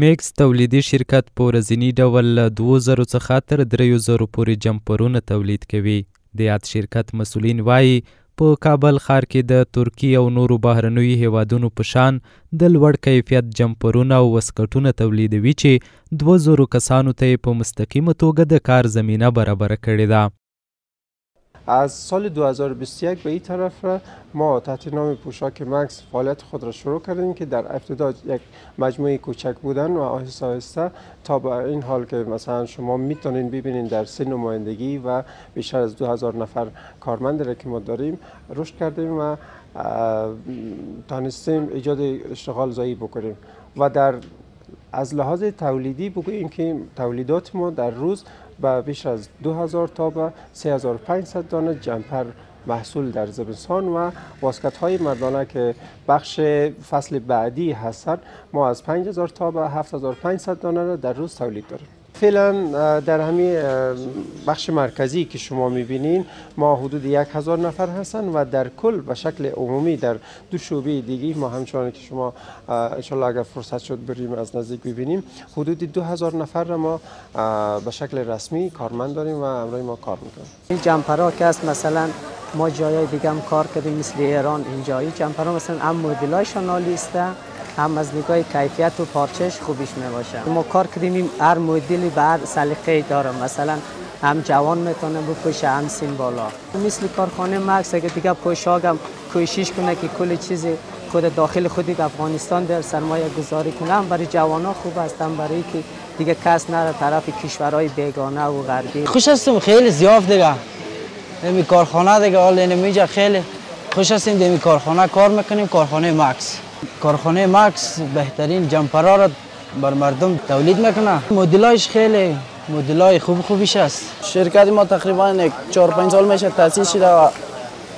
میکس تولیدي شرکت په ورځني ډول له 2000 څخه تر 3000 پورې جمپرونه تولید کوي. د یاد شرکت مسؤلین وایي په کابل ښار کې د ترکیې او نورو بهرنیو هیوادونو په شان د لوړ کیفیت جمپرونه او وسکټونه تولیدوي چې 2000 کسانو ته یې په مستقیمه توګه د کار زمینه برابره کړې ده. از سال 2021 به این طرف ما تحت نام پوشاک مکس فعالیت خود را شروع کردیم که در ابتدا یک مجموعه کوچک بودن و آهسته آهسته تا به این حال که مثلا شما میتونین ببینین در 3 نمایندگی و بیشتر از 2000 نفر کارمند را که ما داریم رشد کردیم و تانستیم ایجاد اشتغال زایی بکنیم و در از لحاظ تولیدی بگوییم که تولیدات ما در روز با بیش از 2000 تا به 3500 دانه جمپر محصول در زمستان و واسکت های مردانه که بخش فصل بعدی هستند ما از 5000 تا به 7500 دانه را در روز تولید داریم. فعلا در همین بخش مرکزی که شما میبینین ما حدود 1000 نفر هستن و در کل به شکل عمومی در دو شعبه دیگه ما همچنان که شما انشالله اگر فرصت شد بریم از نزدیک ببینیم حدود 2000 نفر را ما به شکل رسمی کارمند داریم و همراه ما کار میکنیم. این جمپرها که است مثلا ما جای دیگه هم کار کردیم مثل ایران اینجا این جمپرها مثلا هم مدلایشان عالی است هم از نگاه کیفیت و پارچش خوبیش میباشه. ما کار کردیم هر مدلی به هر سلیقه داره مثلا هم جوان میتونه بپوشه هم سن بالا. مثل کارخانه مکس اگه دیگه پوشاک هم کوشش کنه که کل چیز خود داخل خودی افغانستان در سرمایه گذاری کنه هم برای جوانان خوب است هم برای که دیگه کس نره طرف کشورهای بیگانه و غربی. خوش هستم خیلی زیاد دیگه این کارخانه دیگه حال اینجا خیلی خوش هستیم دمی کارخانه کار میکنیم کارخانه مکس. کارخانه مکس بهترین جمپرها را بر مردم تولید میکنه. مدلایش خیلی مدلای خوبیش است. شرکت ما تقریبا 4-5 سال میشه تأسیس شده و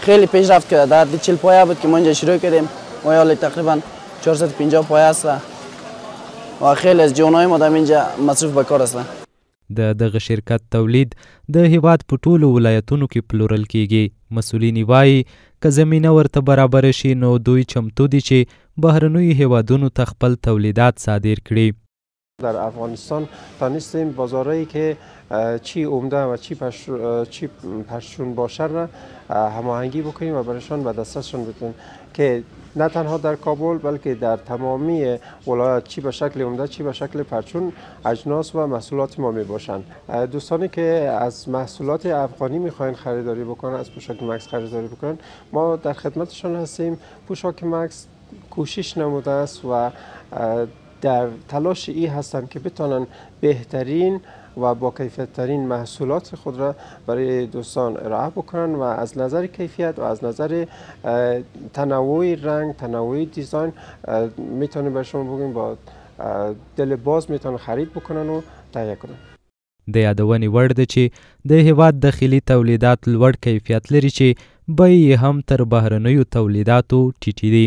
خیلی پیشرفت کرده. در 40 پایه بود که ما اینجا شروع کردیم و حالا تقریبا 450 پایه است و خیلی از جوانای ما در اینجا مصروف به کار هستند. د دغه شرکت تولید د هیواد په ټولو ولایتونو کې پلورل کیږي. مسؤلین وایي که زمینه ورته برابر شي نو دوی چمتو دي چې بهرنیو هیوادونو ته خپل تولیدات صادر کړي. در افغانستان تانستیم بازارهایی که چی عمده و چی پرچون باشه را هماهنگی بکنیم و برایشان به دسترسشان بدیم که نه تنها در کابل بلکه در تمامی ولایات چی به شکل عمده چی به شکل پرچون اجناس و محصولات ما می باشند. دوستانی که از محصولات افغانی میخواین خریداری بکنن از پوشاک مکس خریداری بکنن ما در خدمتشان هستیم. پوشاک مکس کوشش نموده است و در تلاش ای هستند که بتونن بهترین و با کیفیت ترین محصولات خود را برای دوستان ارائه بکنن و از نظر کیفیت و از نظر تنوع رنگ تنوع دیزاین میتونیم به شما بگیم با دل باز میتونن خرید بکنن و تهیه کنن. د یادونې وړ ده چې د هیواد داخلي تولیدات لوړ کیفیت لري چې بیې هم تر بهرنیو تولیداتو ټیټې دي.